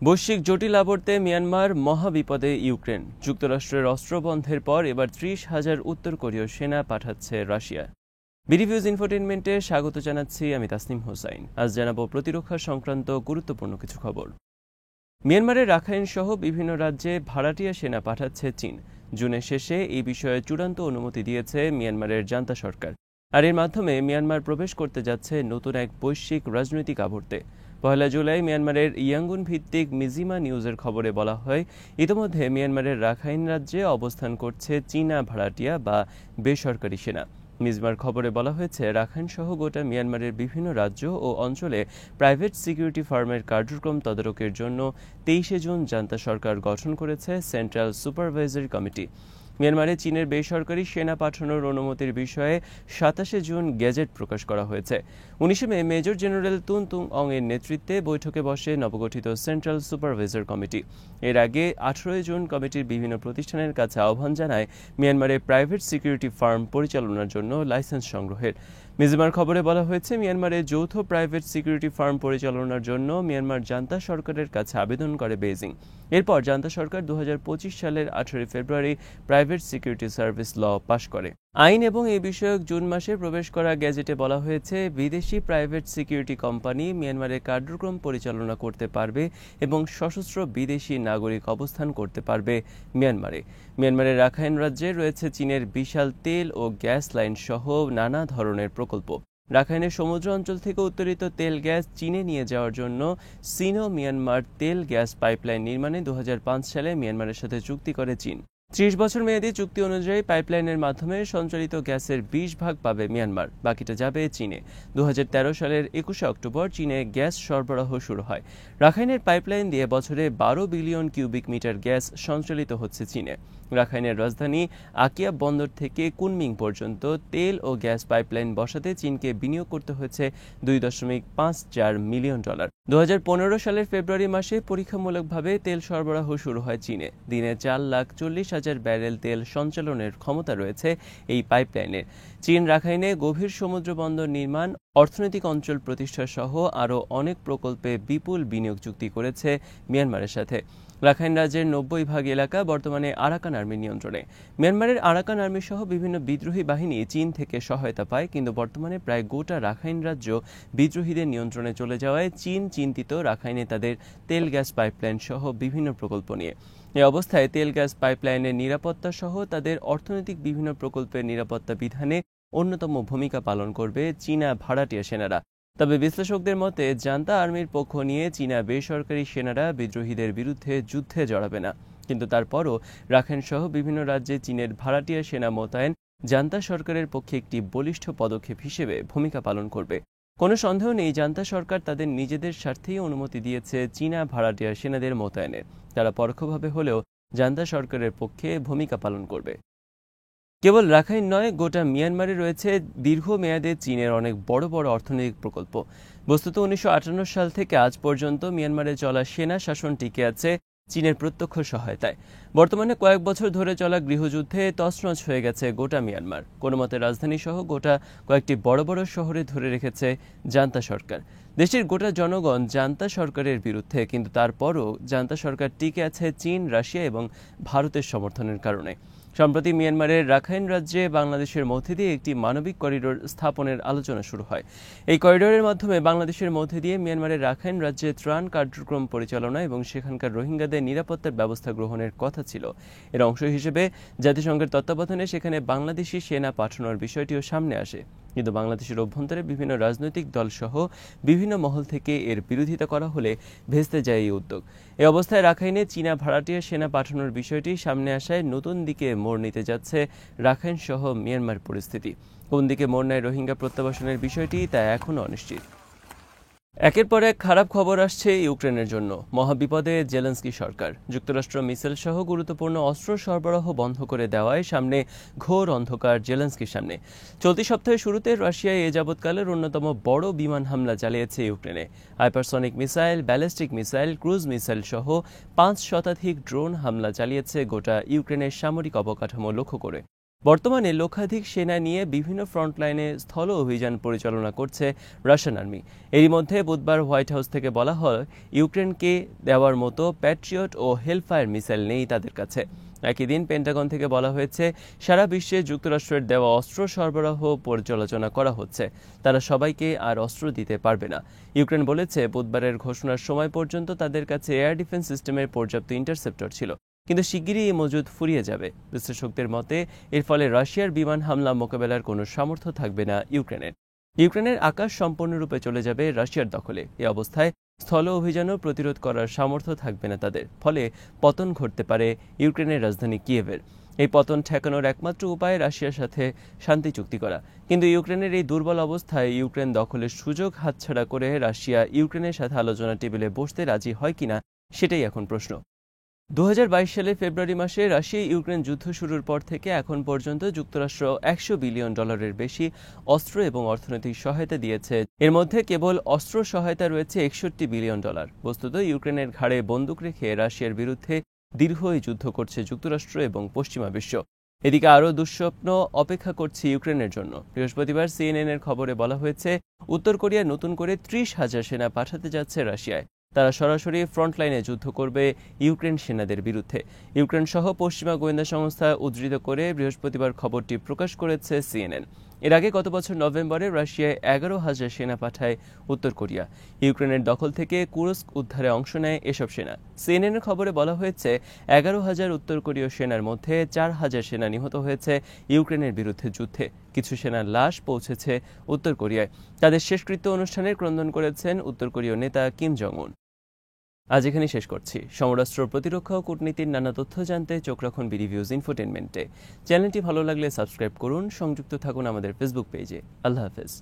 বৈশ্বিক জটিল আবর্তে Myanmar মহাবিপদে Ukraine. যুক্তরাষ্ট্রের অস্ত্র বন্ধের পর এবার ৩০,০০০ উত্তর কোরীয় সেনা পাঠাচ্ছে রাশিয়া। বিডিভিউজ ইনফোটেইনমেন্টে স্বাগত জানাচ্ছি আমি তাসনিম হোসাইন। আজ জানাবো প্রতিরক্ষা সংক্রান্ত গুরুত্বপূর্ণ কিছু খবর। মিয়ানমারের রাখাইন সহ বিভিন্ন রাজ্যে ভাড়াটিয়া সেনা পাঠাচ্ছে চীন। জুনের শেষে এই বিষয়ে চূড়ান্ত অনুমতি দিয়েছে মিয়ানমারের জান্তা সরকার। আর এর মাধ্যমে মিয়ানমার প্রবেশ করতে যাচ্ছে নতুন এক বৈশ্বিক রাজনৈতিক আবর্তে। ১ জুলাই মিয়ানমারের ইয়াঙ্গুন ভিত্তিক মিজিমা নিউজের খবরে বলা হয়, ইতিমধ্যে মিয়ানমারের রাখাইন রাজ্যে অবস্থান করছে চীনা ভাড়াটিয়া বা বেসরকারি সেনা। মিজমার খবরে বলা হয়েছে, রাখাইন সহ গোটা মিয়ানমারের বিভিন্ন রাজ্য ও অঞ্চলে প্রাইভেট সিকিউরিটি ফার্মের কার্যক্রম তদারকের জন্য ২৩ জুন জান্তা সরকার গঠন করেছে সেন্ট্রাল সুপারভাইজারি কমিটি। মিয়ানমারে চীনের বেসরকারি সেনা পাঠানোর অনুমতির বিষয়ে ২৭ জুন গেজেট প্রকাশ করা হয়েছে। ১৯ মে মেজর জেনারেল তুন তুং অং এর নেতৃত্বে বৈঠকে বসে নবগঠিত সেন্ট্রাল সুপারভাইজার কমিটি। এর আগে ১৮ জুন কমিটির বিভিন্ন প্রতিষ্ঠানের কাছে আহ্বান জানায় মিয়ানমারে প্রাইভেট সিকিউরিটি ফার্ম পরিচালনার জন্য লাইসেন্স সংগ্রহের। মিজমার খবরে বলা হয়েছে, মিয়ানমারে যৌথ প্রাইভেট সিকিউরিটি ফার্ম পরিচালনার জন্য মিয়ানমার জান্তা সরকারের কাছে আবেদন করে বেইজিং। এরপর জান্তা সরকার ২০২৫ সালের ১৮ ফেব্রুয়ারি প্রাইভেট সিকিউরিটি সার্ভিস ল পাশ করে। আইন এবং এই বিষয়ক জুন মাসে প্রবেশ করা গেজেটে বলা হয়েছে, বিদেশি প্রাইভেট সিকিউরিটি কোম্পানি মিয়ানমারে কার্যক্রম পরিচালনা করতে পারবে এবং সশস্ত্র বিদেশি নাগরিক অবস্থান করতে পারবে মিয়ানমারে। মিয়ানমারের রাখাইন রাজ্যে রয়েছে চীনের বিশাল তেল ও গ্যাস লাইন সহ নানা ধরনের প্রকল্প। রাখাইনের সমুদ্র অঞ্চল থেকে উত্তোলিত তেল গ্যাস চীনে নিয়ে যাওয়ার জন্য সিনো মিয়ানমার তেল গ্যাস পাইপলাইন নির্মাণে ২০০৫ সালে মিয়ানমারের সাথে চুক্তি করে চীন। ৩০ বছর মেয়াদী চুক্তি অনুযায়ী পাইপলাইনের মাধ্যমে সঞ্চালিত গ্যাসের ২০ ভাগ পাবে মিয়ানমার, বাকিটা যাবে চীনে। ২০১৩ সালের ২১ অক্টোবর চীনে গ্যাস সরবরাহ শুরু হয়। রাখাইনের পাইপলাইন দিয়ে বছরে ১২ বিলিয়ন কিউবিক মিটার গ্যাস সঞ্চালিত হচ্ছে চীনে। রাখাইনের রাজধানী আকিয়া বন্দর থেকে কুনমিং পর্যন্ত তেল ও গ্যাস পাইপলাইন বসাতে চীনকে বিনিয়োগ করতে হয়েছে $২.৫৪ মিলিয়ন। ২০১৫ সালের ফেব্রুয়ারি মাসে পরীক্ষামূলকভাবে তেল সরবরাহ শুরু হয় চীনে। দিনে ৪,৪০,০০০ ব্যারেল তেল সঞ্চালনের ক্ষমতা রয়েছে এই পাইপলাইনের। চীন রাখাইনে গভীর সমুদ্র বন্দর নির্মাণ, অর্থনৈতিক অঞ্চল প্রতিষ্ঠা সহ আরও অনেক প্রকল্পে বিপুল বিনিয়োগ চুক্তি করেছে মিয়ানমারের সাথে। রাখাইন রাজ্যের ৯০ ভাগ এলাকা বর্তমানে আরাকান আর্মির নিয়ন্ত্রণে। মিয়ানমারের আরাকান আর্মি সহ বিভিন্ন বিদ্রোহী বাহিনী চীন থেকে সহায়তা পায়, কিন্তু বর্তমানে প্রায় গোটা রাখাইন রাজ্য বিদ্রোহীদের নিয়ন্ত্রণে চলে যাওয়ায় চীন চিন্তিত রাখাইনে তাদের তেল গ্যাস পাইপলাইন সহ বিভিন্ন প্রকল্প নিয়ে। এ অবস্থায় তেল গ্যাস পাইপলাইনের নিরাপত্তা সহ তাদের অর্থনৈতিক বিভিন্ন প্রকল্পের নিরাপত্তা বিধানে অন্যতম ভূমিকা পালন করবে চীনা ভাড়াটিয়া সেনারা। তবে বিশ্লেষকদের মতে, জান্তা আর্মির পক্ষ নিয়ে চীনা বেসরকারি সেনারা বিদ্রোহীদের বিরুদ্ধে যুদ্ধে জড়াবে না, কিন্তু তারপরও রাখাইন সহ বিভিন্ন রাজ্যে চীনের ভাড়াটিয়া সেনা মোতায়েন জান্তা সরকারের পক্ষে একটি বলিষ্ঠ পদক্ষেপ হিসেবে ভূমিকা পালন করবে। কোনো সন্দেহ নেই, জান্তা সরকার তাদের নিজেদের স্বার্থেই অনুমতি দিয়েছে চীনা ভাড়াটিয়া সেনাদের মোতায়েনের। তারা পরোক্ষভাবে হলেও জান্তা সরকারের পক্ষে ভূমিকা পালন করবে। কেবল রাখাইন নয়, গোটা মিয়ানমারে রয়েছে দীর্ঘমেয়াদে চীনের অনেক বড় বড় অর্থনৈতিক প্রকল্প। বস্তুত ১৯৫৮ সাল থেকে আজ পর্যন্ত মিয়ানমারে চলা সেনা শাসন টিকে আছে চীনের প্রত্যক্ষ সহায়তায়। বর্তমানে কয়েক বছর ধরে চলা গৃহযুদ্ধে তছনছ হয়ে গেছে গোটা মিয়ানমার। কোনো মতে রাজধানী সহ গোটা কয়েকটি বড় বড় শহরে ধরে রেখেছে জান্তা সরকার। দেশের গোটা জনগণ জান্তা সরকারের বিরুদ্ধে, কিন্তু তারপরও জান্তা সরকার টিকে আছে চীন, রাশিয়া এবং ভারতের সমর্থনের কারণে। সম্প্রতি মিয়ানমারের রাখাইন রাজ্যে বাংলাদেশের মধ্যে দিয়ে একটি মানবিক করিডোর স্থাপনের আলোচনা শুরু হয়। এই করিডোরের মাধ্যমে বাংলাদেশের মধ্যে দিয়ে মিয়ানমারের রাখাইন রাজ্যে ত্রাণ কার্যক্রম পরিচালনা এবং সেখানকার রোহিঙ্গাদের নিরাপত্তার ব্যবস্থা গ্রহণের কথা ছিল। এর অংশ হিসেবে জাতিসংঘের তত্ত্বাবধানে সেখানে বাংলাদেশি সেনা পাঠানোর বিষয়টিও সামনে আসে, কিন্তু বাংলাদেশের অভ্যন্তরে বিভিন্ন রাজনৈতিক দল সহ বিভিন্ন মহল থেকে এর বিরোধিতা করা হলে ভেস্তে যায় এই উদ্যোগ। এ অবস্থায় রাখাইনে চীনা ভাড়াটিয়া সেনা পাঠানোর বিষয়টি সামনে আসায় নতুন দিকে মোড় নিতে যাচ্ছে রাখাইন সহ মিয়ানমার পরিস্থিতি। কোন দিকে মোড় নেয় রোহিঙ্গা প্রত্যাবাসনের বিষয়টি তা এখনও অনিশ্চিত। একের পর এক খারাপ খবর আসছে ইউক্রেনের জন্য। মহাবিপদে জেলেনস্কি সরকার। যুক্তরাষ্ট্র মিসাইল সহ গুরুত্বপূর্ণ অস্ত্র সরবরাহ বন্ধ করে দেওয়ায় সামনে ঘোর অন্ধকার জেলেনস্কির সামনে। চলতি সপ্তাহের শুরুতে রাশিয়ায় এ যাবৎকালের অন্যতম বড় বিমান হামলা চালিয়েছে ইউক্রেনে। Hypersonic missile, ballistic missile, cruise missile সহ ৫ শতাধিক ড্রোন হামলা চালিয়েছে গোটা ইউক্রেনের সামরিক অবকাঠামো লক্ষ্য করে। বর্তমানে লক্ষাধিক সেনা নিয়ে বিভিন্ন ফ্রন্টলাইনে স্থল অভিযান পরিচালনা করছে রাশিয়ান আর্মি। এরই মধ্যে বুধবার হোয়াইট হাউস থেকে বলা হয়, ইউক্রেনকে দেওয়ার মতো প্যাট্রিয়ট ও হেলফায়ার মিসাইল নেই তাদের কাছে। একই দিন পেন্টাগন থেকে বলা হয়েছে, সারা বিশ্বে যুক্তরাষ্ট্রের দেওয়া অস্ত্র সরবরাহ পর্যালোচনা করা হচ্ছে, তারা সবাইকে আর অস্ত্র দিতে পারবে না। ইউক্রেন বলেছে, বুধবারের ঘোষণার সময় পর্যন্ত তাদের কাছে এয়ার ডিফেন্স সিস্টেমের পর্যাপ্ত ইন্টারসেপ্টর ছিল, কিন্তু শিগগিরই এই মজুদ ফুরিয়ে যাবে। বিশ্লেষকদের মতে, এর ফলে রাশিয়ার বিমান হামলা মোকাবেলার কোনো সামর্থ্য থাকবে না ইউক্রেনের আকাশ সম্পূর্ণরূপে চলে যাবে রাশিয়ার দখলে। এ অবস্থায় স্থল অভিযানও প্রতিরোধ করার সামর্থ্য থাকবে না তাদের, ফলে পতন ঘটতে পারে ইউক্রেনের রাজধানী কিয়েভের। এই পতন ঠেকানোর একমাত্র উপায় রাশিয়ার সাথে শান্তি চুক্তি করা। কিন্তু ইউক্রেনের এই দুর্বল অবস্থায় ইউক্রেন দখলের সুযোগ হাতছাড়া করে রাশিয়া ইউক্রেনের সাথে আলোচনা টেবিলে বসতে রাজি হয় কিনা, সেটাই এখন প্রশ্ন। 2022 সালে ফেব্রুয়ারি মাসে রাশিয়া ইউক্রেন যুদ্ধ শুরুর পর থেকে এখন পর্যন্ত যুক্তরাষ্ট্র $100 বিলিয়ন বেশি অস্ত্র এবং অর্থনৈতিক সহায়তা দিয়েছে। এর মধ্যে কেবল অস্ত্র সহায়তা রয়েছে $61 বিলিয়ন। বস্তুত ইউক্রেনের ঘাড়ে বন্দুক রেখে রাশিয়ার বিরুদ্ধে দীর্ঘ এই যুদ্ধ করছে যুক্তরাষ্ট্র এবং পশ্চিমা বিশ্ব। এদিকে আরও দুঃস্বপ্ন অপেক্ষা করছে ইউক্রেনের জন্য। বৃহস্পতিবার CNN-এর খবরে বলা হয়েছে, উত্তর কোরিয়া নতুন করে 30,000 সেনা পাঠাতে যাচ্ছে রাশিয়ায়। তারা সরাসরি ফ্রন্টলাইনে যুদ্ধ করবে ইউক্রেন সেনাদের বিরুদ্ধে। ইউক্রেন সহ পশ্চিমা গোয়েন্দা সংস্থা উদ্ধৃত করে বৃহস্পতিবার খবরটি প্রকাশ করেছে CNN। এর আগে গত বছর নভেম্বরে রাশিয়ায় 11,000 সেনা পাঠায় উত্তর কোরিয়া। ইউক্রেনের দখল থেকে কুরস্ক উদ্ধারে অংশ নেয় এসব সেনা। CNN-এর খবরে বলা হয়েছে, 11,000 উত্তর কোরীয় সেনার মধ্যে 4,000 সেনা নিহত হয়েছে ইউক্রেনের বিরুদ্ধে যুদ্ধে। কিছু সেনার লাশ পৌঁছেছে উত্তর কোরিয়ায়। তাদের শেষকৃত্য অনুষ্ঠানের ক্রন্দন করেছেন উত্তর কোরীয় নেতা কিম জং উন। আজ এখানে শেষ করছি। সমরাষ্ট্র, প্রতিরক্ষা ও কূটনীতির নানা তথ্য জানতে চোখ রাখুন বিডিভিউজ ইনফোটেনমেন্টে। চ্যানেলটি ভালো লাগলে সাবস্ক্রাইব করুন, সংযুক্ত থাকুন আমাদের ফেসবুক পেজে। আল্লাহ হাফেজ।